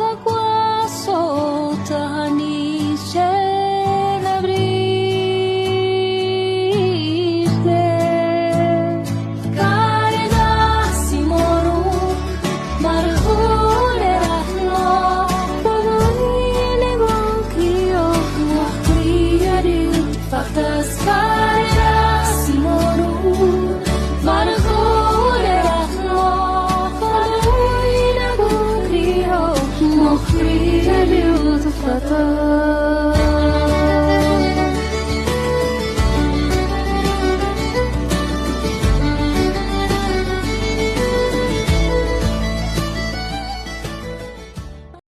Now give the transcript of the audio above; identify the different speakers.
Speaker 1: l'acqua sotto nice la briste Carida simoru marhule rahno Pagine gonkiyo muhriyari Fatas carida simoru marhule rahno Pagine gonkiyo muhriyari Fatas